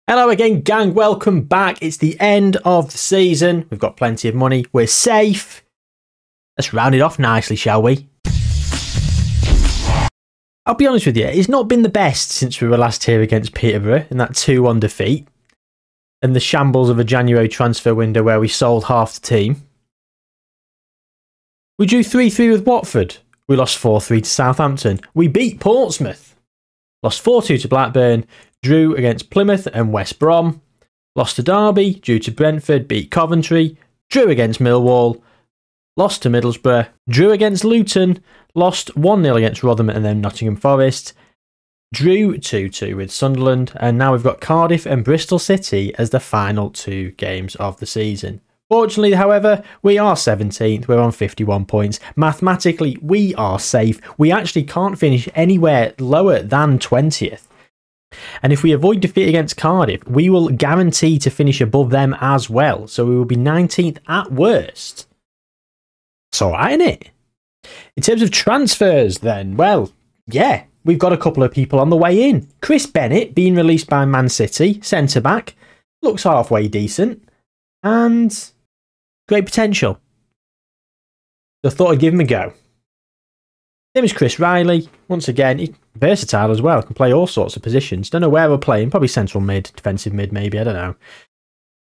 Hello again, gang. Welcome back. It's the end of the season. We've got plenty of money. We're safe. Let's round it off nicely, shall we? I'll be honest with you, it's not been the best since we were last here against Peterborough in that 2-1 defeat and the shambles of a January transfer window where we sold half the team. We drew 3-3 with Watford. We lost 4-3 to Southampton. We beat Portsmouth. Lost 4-2 to Blackburn. Drew against Plymouth and West Brom. Lost to Derby, drew to Brentford, beat Coventry. Drew against Millwall. Lost to Middlesbrough. Drew against Luton. Lost 1-0 against Rotherham and then Nottingham Forest. Drew 2-2 with Sunderland. And now we've got Cardiff and Bristol City as the final two games of the season. Fortunately, however, we are 17th. We're on 51 points. Mathematically, we are safe. We actually can't finish anywhere lower than 20th. And if we avoid defeat against Cardiff, we will guarantee to finish above them as well. So we will be 19th at worst. It's alright, isn't it? In terms of transfers then, well, yeah, we've got a couple of people on the way in. Chris Bennett being released by Man City, centre-back, looks halfway decent. And great potential. So I thought I'd give him a go. Same as Chris Riley. Once again, he's versatile as well. Can play all sorts of positions. Don't know where we're playing. Probably central mid, defensive mid maybe. I don't know.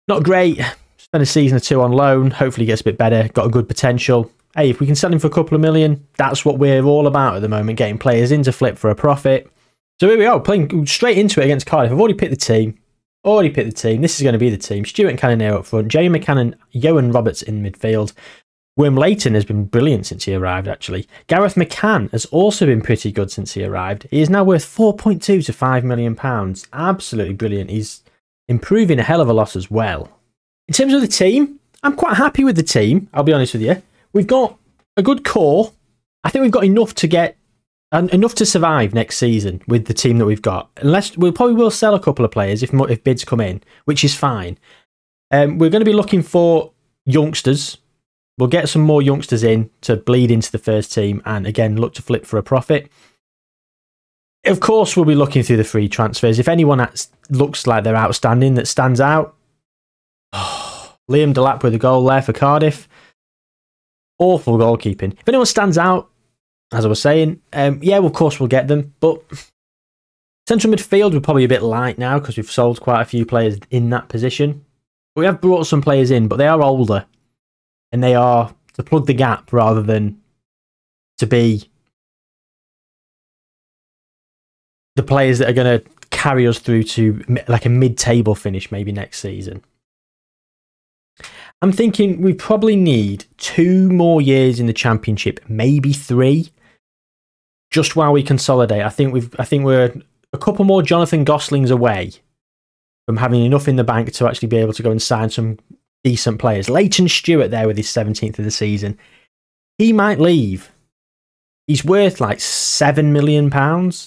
Not great. Spent a season or two on loan. Hopefully he gets a bit better. Got a good potential. Hey, if we can sell him for a couple of million, that's what we're all about at the moment. Getting players in to flip for a profit. So here we are. Playing straight into it against Cardiff. I've already picked the team. This is going to be the team. Stuart and Cannoneer up front. Jay McCann, Johan Roberts in midfield. Worm Leighton has been brilliant since he arrived, actually. Gareth McCann has also been pretty good since he arrived. He is now worth 4.2 to £5 million. Absolutely brilliant. He's improving a hell of a lot as well. In terms of the team, I'm quite happy with the team, I'll be honest with you. We've got a good core. I think we've got enough to survive next season with the team that we've got. Unless we probably will sell a couple of players if bids come in, which is fine. We're going to be looking for youngsters. We'll get some more youngsters in to bleed into the first team and again look to flip for a profit. Of course, we'll be looking through the free transfers. If anyone looks like they're outstanding that stands out, Liam Delap with a goal there for Cardiff. Awful goalkeeping. If anyone stands out, as I was saying, yeah, well, of course we'll get them. But central midfield, we're probably a bit light now because we've sold quite a few players in that position. But we have brought some players in, but they are older. And they are to plug the gap rather than to be the players that are going to carry us through to like a mid-table finish maybe next season. I'm thinking we probably need 2 more years in the Championship, maybe 3, just while we consolidate. I think we're a couple more Jonathan Goslings away from having enough in the bank to actually be able to go and sign some decent players. Leighton Stewart there with his 17th of the season. He might leave. He's worth like £7 million.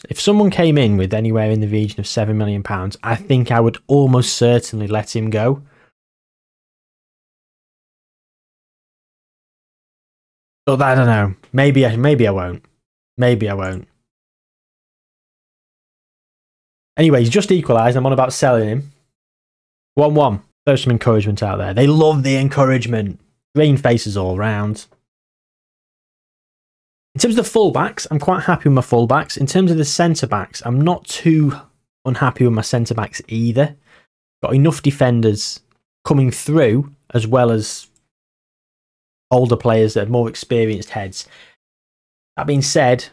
If someone came in with anywhere in the region of £7 million, I think I would almost certainly let him go. But I don't know. Maybe I won't. Maybe I won't. Anyway, he's just equalised. I'm on about selling him. 1-1. There's some encouragement out there. They love the encouragement. Green faces all round. In terms of the fullbacks, I'm quite happy with my fullbacks. In terms of the centre-backs, I'm not too unhappy with my centre-backs either. Got enough defenders coming through, as well as older players that have more experienced heads. That being said,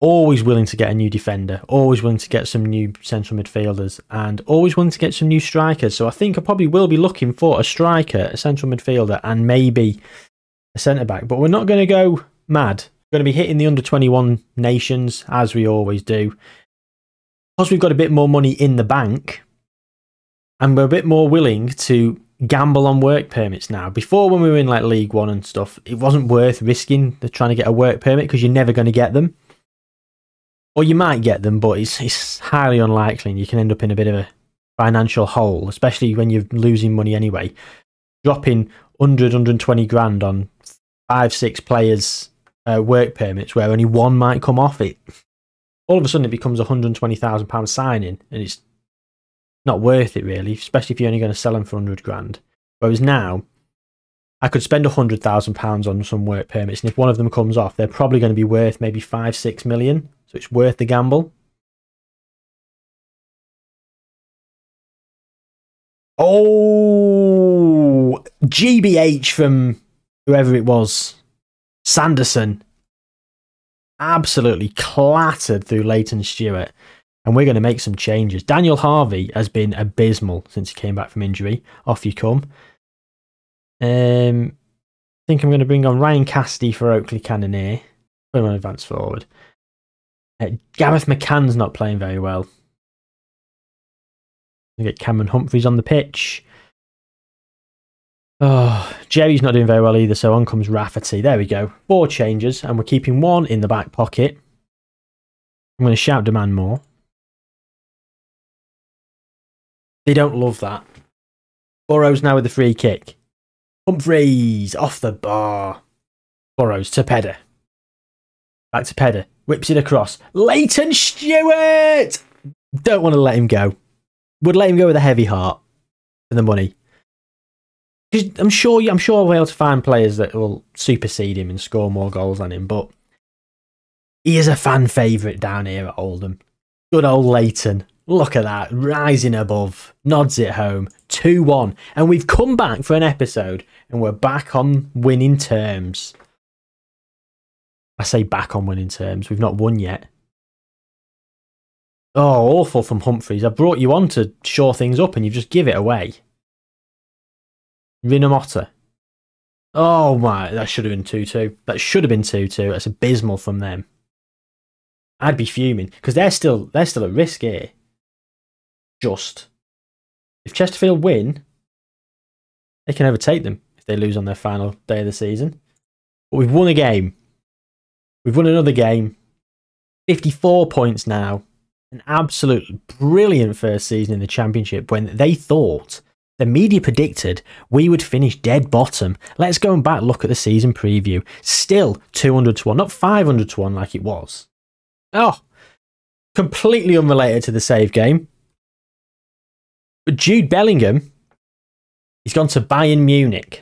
always willing to get a new defender, always willing to get some new central midfielders, and always willing to get some new strikers. So I think I probably will be looking for a striker, a central midfielder, and maybe a centre-back. But we're not going to go mad. We're going to be hitting the under-21 nations, as we always do. Because we've got a bit more money in the bank, and we're a bit more willing to gamble on work permits now. Before, when we were in like League One and stuff, it wasn't worth risking trying to get a work permit because you're never going to get them. Or you might get them, but it's highly unlikely and you can end up in a bit of a financial hole, especially when you're losing money anyway. Dropping 100, 120 grand on 5-6 players' work permits where only one might come off it. All of a sudden it becomes £120,000 signing and it's not worth it really, especially if you're only going to sell them for 100 grand. Whereas now, I could spend £100,000 on some work permits, and if one of them comes off, they're probably going to be worth maybe 5-6 million. So it's worth the gamble. Oh, GBH from whoever it was, Sanderson, absolutely clattered through Leighton Stewart, and we're going to make some changes. Daniel Harvey has been abysmal since he came back from injury. Off you come. I think I'm going to bring on Ryan Cassidy for Oakley Cannoneer. Put him on advance forward. Gareth McCann's not playing very well. We get Cameron Humphreys on the pitch. Oh, Jerry's not doing very well either, so on comes Rafferty. There we go. 4 changes, and we're keeping 1 in the back pocket. I'm going to shout demand more. They don't love that. Burrows now with the free kick. Humphreys off the bar. Burrows to Pedder. Back to Pedder. Whips it across. Leighton Stewart! Don't want to let him go. Would let him go with a heavy heart for the money. I'm sure I'll be able to find players that will supersede him and score more goals than him, but he is a fan favourite down here at Oldham. Good old Leighton. Look at that, rising above, nods it home, 2-1, and we've come back for an episode, and we're back on winning terms. I say back on winning terms, we've not won yet. Oh, awful from Humphreys. I brought you on to shore things up and you just give it away. Rinamotta. Oh my, that should have been 2-2. That should have been 2-2. That's abysmal from them. I'd be fuming because they're still at risk here. Just if Chesterfield win, they can overtake them if they lose on their final day of the season. But we've won a game. We've won another game. 54 points now. An absolutely brilliant first season in the Championship when they thought, the media predicted, we would finish dead bottom. Let's go and back look at the season preview. Still 200-1, not 500-1 like it was. Oh, completely unrelated to the save game. But Jude Bellingham, he's gone to Bayern Munich.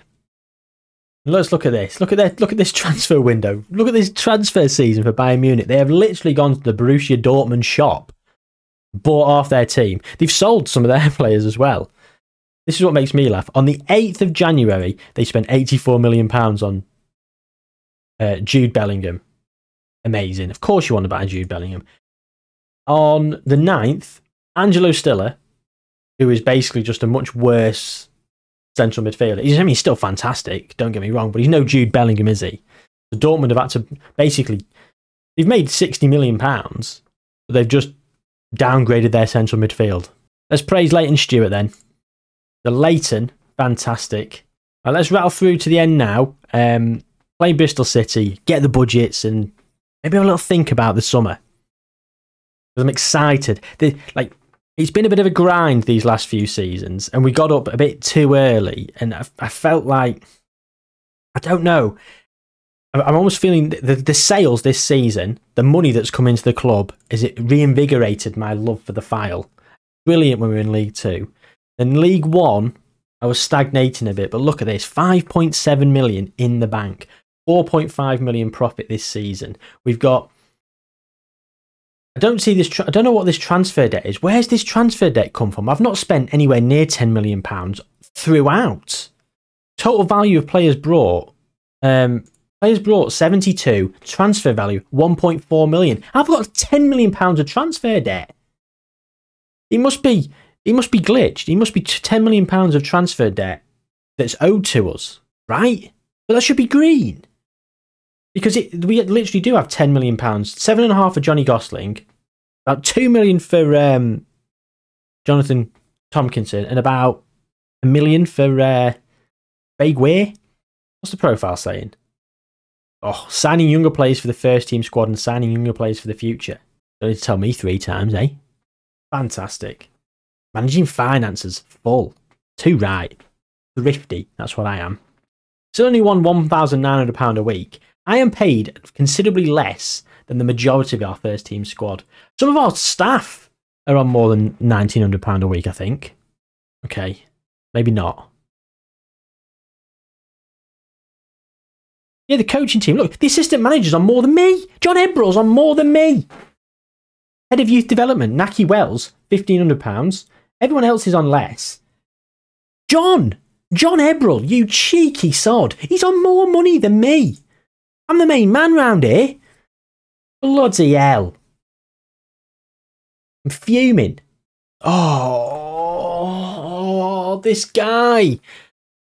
Let's look at this. Look at this transfer window. Look at this transfer season for Bayern Munich. They have literally gone to the Borussia Dortmund shop, bought off their team. They've sold some of their players as well. This is what makes me laugh. On the 8th of January, they spent £84 million on Jude Bellingham. Amazing. Of course you want to buy Jude Bellingham. On the 9th, Angelo Stiller, who is basically just a much worse central midfielder. He's still fantastic, don't get me wrong, but he's no Jude Bellingham, is he? The Dortmund have had to basically, they've made £60 million, but they've just downgraded their central midfield. Let's praise Leighton Stewart then. The Leighton, fantastic. Right, let's rattle through to the end now. Play Bristol City, get the budgets, and maybe have a little think about the summer. I'm excited. It's been a bit of a grind these last few seasons, and we got up a bit too early, and I felt like, I don't know, I'm almost feeling the sales this season, the money that's come into the club, it reinvigorated my love for the file. Brilliant when we were in League 2. In League 1, I was stagnating a bit, but look at this, 5.7 million in the bank, 4.5 million profit this season. We've got, I don't see this, I don't know what this transfer debt is. Where's this transfer debt come from? I've not spent anywhere near £10 million throughout. Total value of players brought, 72, transfer value 1.4 million. I've got £10 million of transfer debt. He must be glitched. He must be £10 million of transfer debt that's owed to us, right? But that should be green. Because we literally do have £10 million, 7.5 for Johnny Gosling, about 2 million for Jonathan Tompkinson, and about $1 million for Craig Weir. What's the profile saying? Oh, signing younger players for the first team squad and signing younger players for the future. Don't need to tell me 3 times, eh? Fantastic. Managing finances, full. Too right. Thrifty, that's what I am. Still only won £1,900 a week. I am paid considerably less than the majority of our first team squad. Some of our staff are on more than £1,900 a week, I think. Okay, maybe not. Yeah, the coaching team. Look, the assistant manager's on more than me. John Ebrill's on more than me. Head of youth development, Naki Wells, £1,500. Everyone else is on less. John Ebrill, you cheeky sod. He's on more money than me. I'm the main man round here. Bloody hell. I'm fuming. Oh, this guy.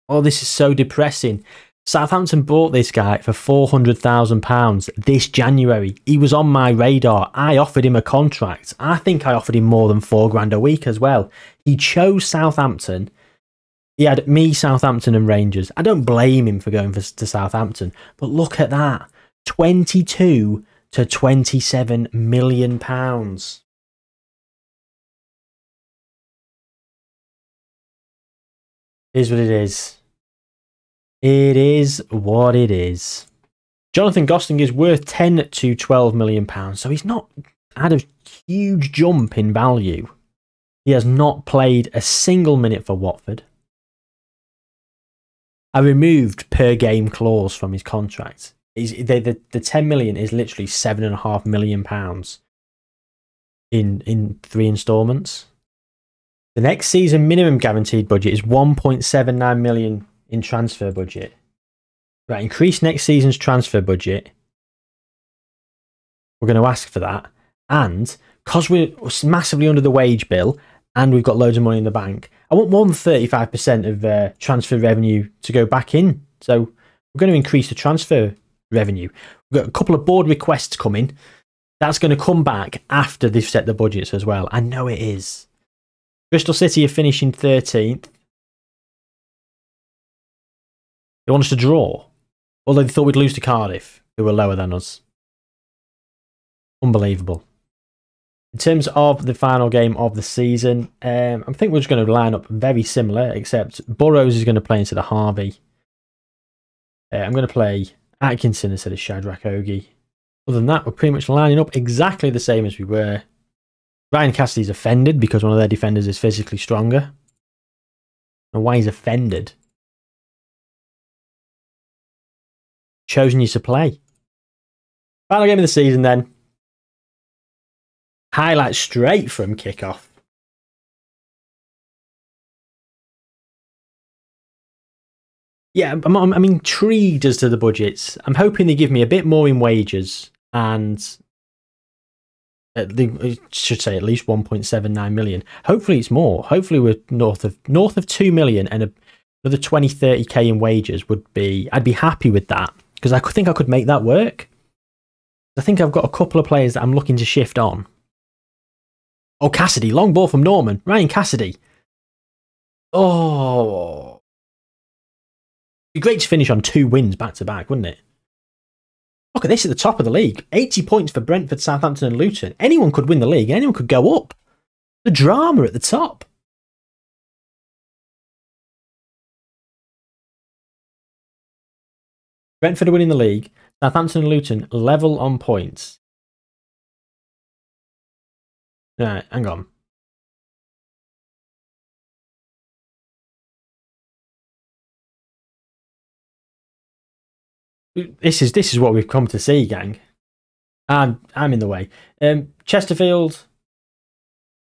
Oh, this is so depressing. Southampton bought this guy for £400,000 this January. He was on my radar. I offered him a contract. I think I offered him more than £4 a week as well. He chose Southampton. He had me, Southampton and Rangers. I don't blame him for going to Southampton. But look at that. 22 to £27 million. Here's what it is. It is what it is. Jonathan Gosling is worth 10 to £12 million, so he's not had a huge jump in value. He has not played a single minute for Watford. I removed per game clause from his contract. The 10 million is literally £7.5 million in 3 instalments. The next season minimum guaranteed budget is 1.79 million in transfer budget. Right, increase next season's transfer budget. We're going to ask for that. And because we're massively under the wage bill and we've got loads of money in the bank, I want more than 35% of transfer revenue to go back in. So we're going to increase the transfer revenue. We've got a couple of board requests coming. That's going to come back after they've set the budgets as well. I know it is. Bristol City are finishing 13th. They want us to draw. Although they thought we'd lose to Cardiff, who were lower than us. Unbelievable. In terms of the final game of the season, I think we're just going to line up very similar, except Burrows is going to play instead of Harvey. I'm going to play Atkinson instead of Shadrach Ogie. Other than that, we're pretty much lining up exactly the same as we were. Ryan Cassidy's offended because one of their defenders is physically stronger. And why he's offended? Chosen you to play. Final game of the season then. Highlights straight from kickoff. Yeah, I'm intrigued as to the budgets. I'm hoping they give me a bit more in wages and they should say at least 1.79 million. Hopefully it's more. Hopefully we're north of 2 million and another 20-30k in wages would be. I'd be happy with that because I think I could make that work. I think I've got a couple of players that I'm looking to shift on. Oh, Cassidy, long ball from Norman. Ryan Cassidy. Oh. It'd be great to finish on 2 wins back to back, wouldn't it? Look at this at the top of the league. 80 points for Brentford, Southampton and Luton. Anyone could win the league. Anyone could go up. The drama at the top. Brentford are winning the league. Southampton and Luton level on points. Right, hang on. This is what we've come to see, gang. And I'm in the way. Chesterfield.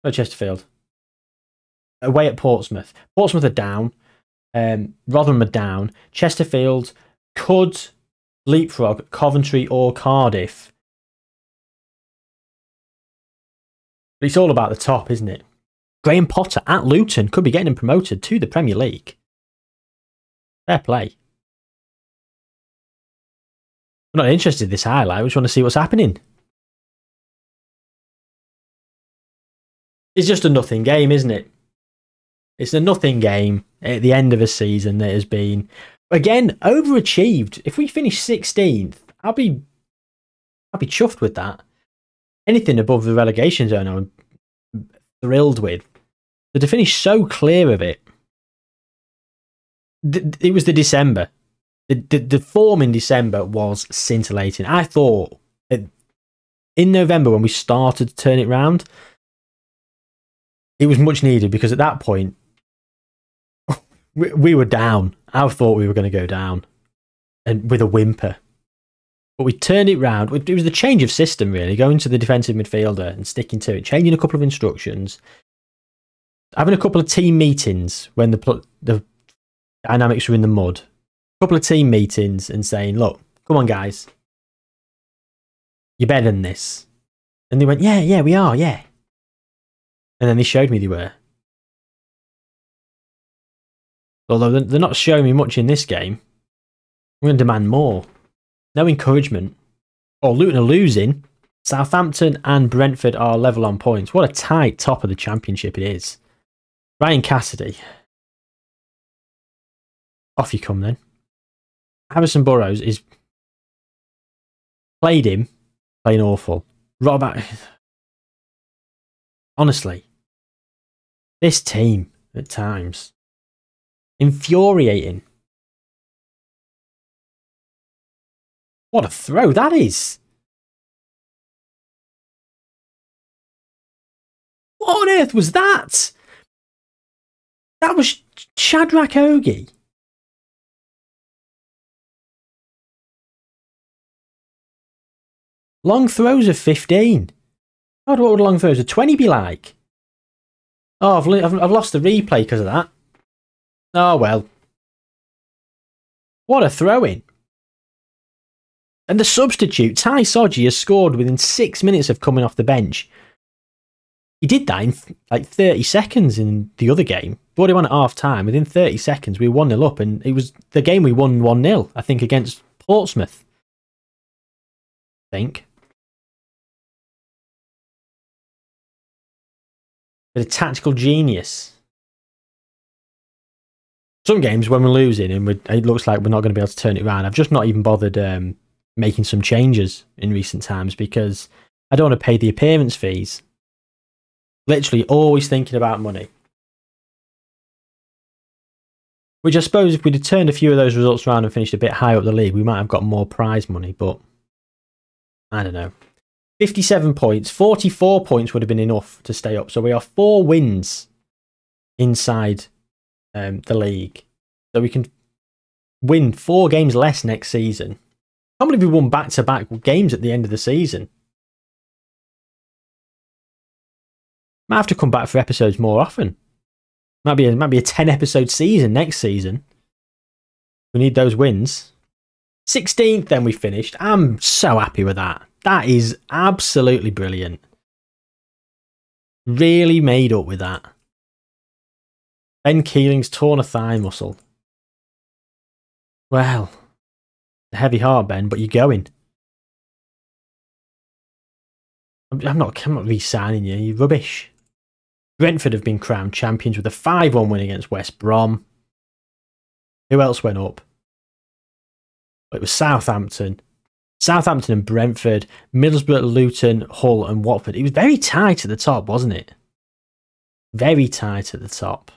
Oh, Chesterfield. Away at Portsmouth. Portsmouth are down. Rotherham are down. Chesterfield could leapfrog Coventry or Cardiff. But it's all about the top, isn't it? Graham Potter at Luton could be getting him promoted to the Premier League. Fair play. I'm not interested in this highlight. We just want to see what's happening. It's just a nothing game, isn't it? It's a nothing game at the end of a season that has been, again, overachieved. If we finish 16th, I'll be chuffed with that. Anything above the relegation zone, I'm thrilled with. But to finish so clear of it, it was the December. The form in December was scintillating. I thought in November when we started to turn it round, it was much needed because at that point, we were down. I thought we were going to go down and with a whimper. But we turned it round. It was the change of system, really, going to the defensive midfielder and sticking to it, changing a couple of instructions, having a couple of team meetings when the dynamics were in the mud. A couple of team meetings and saying, look, come on, guys. You're better than this. And they went, yeah, we are, yeah. And then they showed me they were. Although they're not showing me much in this game, I'm going to demand more. No encouragement. Oh, Luton are losing. Southampton and Brentford are level on points. What a tight top of the championship it is. Ryan Cassidy. Off you come then. Harrison Burrows is playing awful. Right about, honestly, this team at times infuriating. What a throw that is! What on earth was that? That was Shadrach Ogie. Long throws of 15. God, what would long throws of 20 be like? Oh, I've lost the replay because of that. Oh, well. What a throw-in. And the substitute, Ty Sodji, has scored within 6 minutes of coming off the bench. He did that in like 30 seconds in the other game. Brought him on at half-time. Within 30 seconds, we were 1-0 up. And it was the game we won 1-0, I think, against Portsmouth. I think. Bit of tactical genius. Some games when we're losing and it looks like we're not going to be able to turn it around, I've just not even bothered making some changes in recent times because I don't want to pay the appearance fees. Literally always thinking about money. Which I suppose if we'd have turned a few of those results around and finished a bit higher up the league, we might have got more prize money, but I don't know. 57 points, 44 points would have been enough to stay up. So we are 4 wins inside the league. So we can win 4 games less next season. I can't believe we won back-to-back games at the end of the season. Might have to come back for episodes more often. Might be a 10-episode season next season. We need those wins. 16th, then we finished. I'm so happy with that. That is absolutely brilliant. Really made up with that. Ben Keeling's torn a thigh muscle. Well, a heavy heart, Ben, but you're going. I'm not re-signing you. You're rubbish. Brentford have been crowned champions with a 5-1 win against West Brom. Who else went up? It was Southampton. Southampton and Brentford, Middlesbrough, Luton, Hull and Watford. It was very tight at the top, wasn't it? Very tight at the top.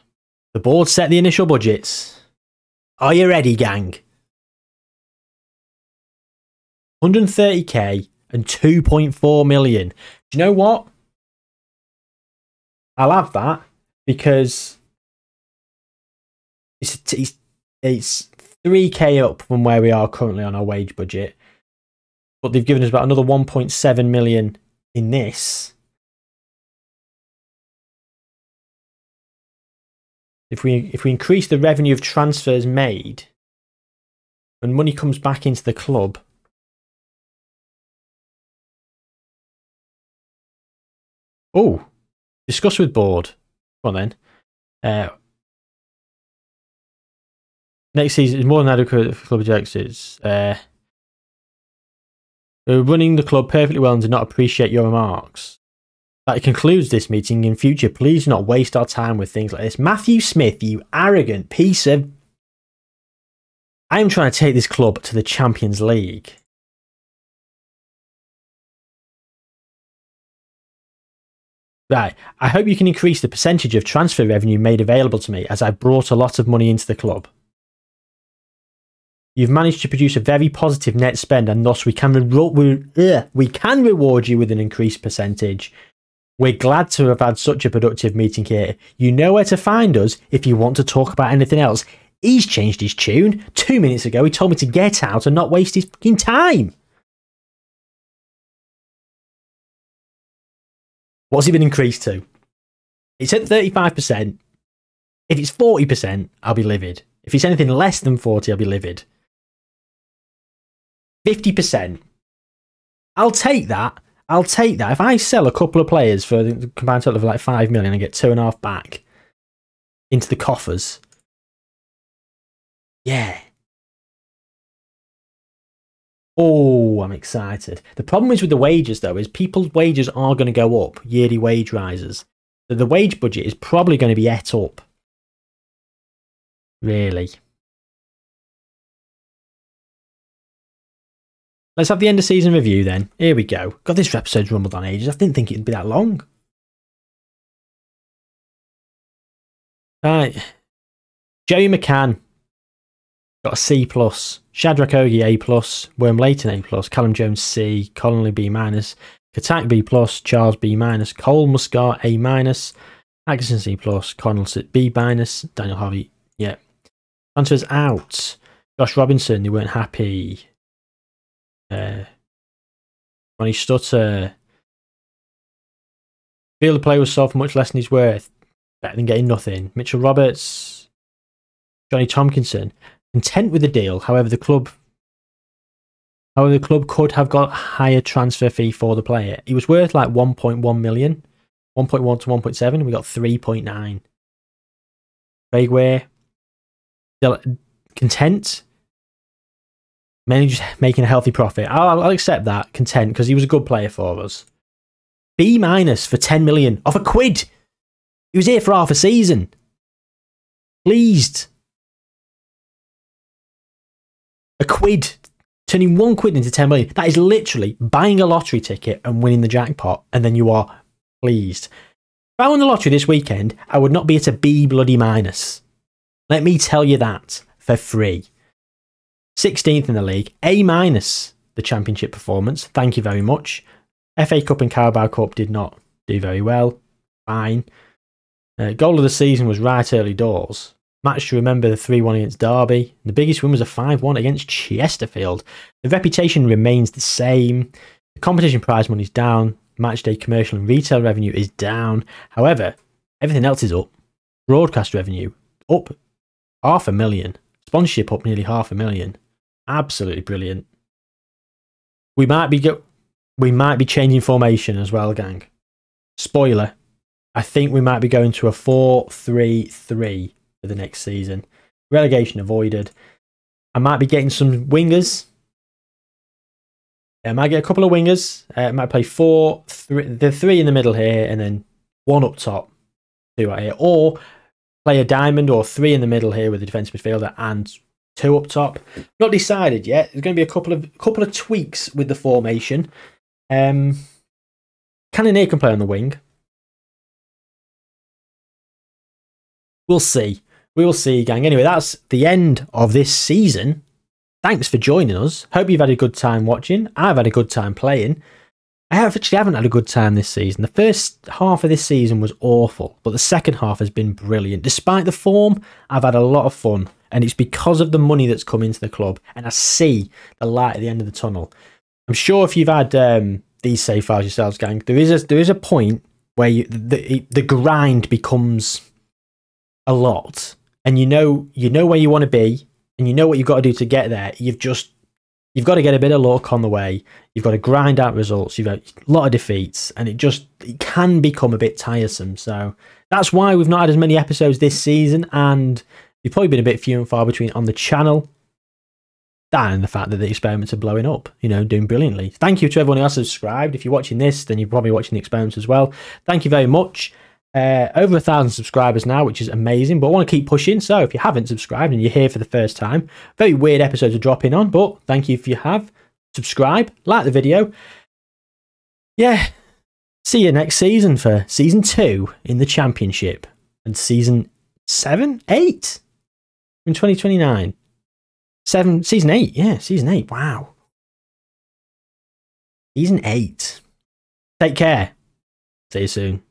The board set the initial budgets. Are you ready, gang? 130k and 2.4 million. Do you know what? I'll have that because it's 3k up from where we are currently on our wage budget. But they've given us about another 1.7 million in this. If we increase the revenue of transfers made, when money comes back into the club, oh, discuss with board. Come on then. Next season is more than adequate for club objectives. We're running the club perfectly well and do not appreciate your remarks. That concludes this meeting. In future, please do not waste our time with things like this. Matthew Smith, you arrogant piece of... I am trying to take this club to the Champions League. Right, I hope you can increase the percentage of transfer revenue made available to me as I brought a lot of money into the club. You've managed to produce a very positive net spend and thus we can reward you with an increased percentage. We're glad to have had such a productive meeting here. You know where to find us if you want to talk about anything else. He's changed his tune. 2 minutes ago, he told me to get out and not waste his fucking time. What's it been increased to? It's at 35%. If it's 40%, I'll be livid. If it's anything less than 40, I'll be livid. 50%. I'll take that. I'll take that. If I sell a couple of players for the combined total of like 5 million and get 2.5 back into the coffers, yeah. Oh, I'm excited. The problem is with the wages, though, is people's wages are going to go up, yearly wage rises. So the wage budget is probably going to be ate up. Really. Let's have the end of season review then. Here we go. God, this episode's rumbled on ages. I didn't think it'd be that long. Right. Joey McCann got a C+. Shadrach Ogie A+. Worm Leighton A+. Callum Jones C. Connolly B-. Katak B+. Charles B-. Cole Muscat A-. Atkinson C+. Connell B-. Daniel Harvey, yeah. Transfers out. Josh Robinson, they weren't happy. Ronnie Stutter. Feel the player was sold for much less than he's worth. Better than getting nothing. Mitchell Roberts. Johnny Tompkinson. Content with the deal. However, the club could have got a higher transfer fee for the player. He was worth like 1.1 million. 1.1 to 1.7. We got 3.9. Craig Ware. Still content. Mainly just making a healthy profit. I'll accept that. Content, because he was a good player for us. B- for 10 million. Off a quid. He was here for half a season. Pleased. A quid. Turning 1 quid into 10 million. That is literally buying a lottery ticket and winning the jackpot. And then you are pleased. If I won the lottery this weekend, I would not be at a B bloody minus. Let me tell you that for free. 16th in the league, A-, the championship performance. Thank you very much. FA Cup and Carabao Cup did not do very well. Fine. Goal of the season was right early doors. Match to remember, the 3-1 against Derby. The biggest win was a 5-1 against Chesterfield. The reputation remains the same. The competition prize money is down. Matchday commercial and retail revenue is down. However, everything else is up. Broadcast revenue up 500,000. Sponsorship up nearly 500,000. Absolutely brilliant. We might be changing formation as well, gang. Spoiler. I think we might be going to a 4-3-3 for the next season. Relegation avoided. I might be getting some wingers. I might get a couple of wingers. I might play 4-3, the 3 in the middle here, and then 1 up top, 2 right here, or play a diamond or 3 in the middle here with a defensive midfielder and 2 up top. Not decided yet. There's going to be a couple of tweaks with the formation. Cannoneer can play on the wing. We'll see. We will see, gang. Anyway, that's the end of this season. Thanks for joining us. Hope you've had a good time watching. I've had a good time playing. I haven't had a good time this season. The first half of this season was awful, but the second half has been brilliant. Despite the form, I've had a lot of fun, and it's because of the money that's come into the club, and I see the light at the end of the tunnel. I'm sure if you've had these save files yourselves, gang, there is a point where the grind becomes a lot, and you know where you want to be, and you know what you've got to do to get there. You've got to get a bit of luck on the way. You've got to grind out results. You've got a lot of defeats, and it can become a bit tiresome. So that's why we've not had as many episodes this season, and they've probably been a bit few and far between on the channel. That and the fact that the experiments are blowing up, doing brilliantly. Thank you to everyone who has subscribed. If you're watching this, then you're probably watching the experiments as well. Thank you very much. Over 1,000 subscribers now, which is amazing, but I want to keep pushing. So if you haven't subscribed and you're here for the first time, very weird episodes are dropping on, but thank you if you have. Subscribe, like the video. Yeah, see you next season for season 2 in the championship, and season 7, 8 in 2029. Season 8, yeah, season 8. Wow, season 8. Take care. See you soon.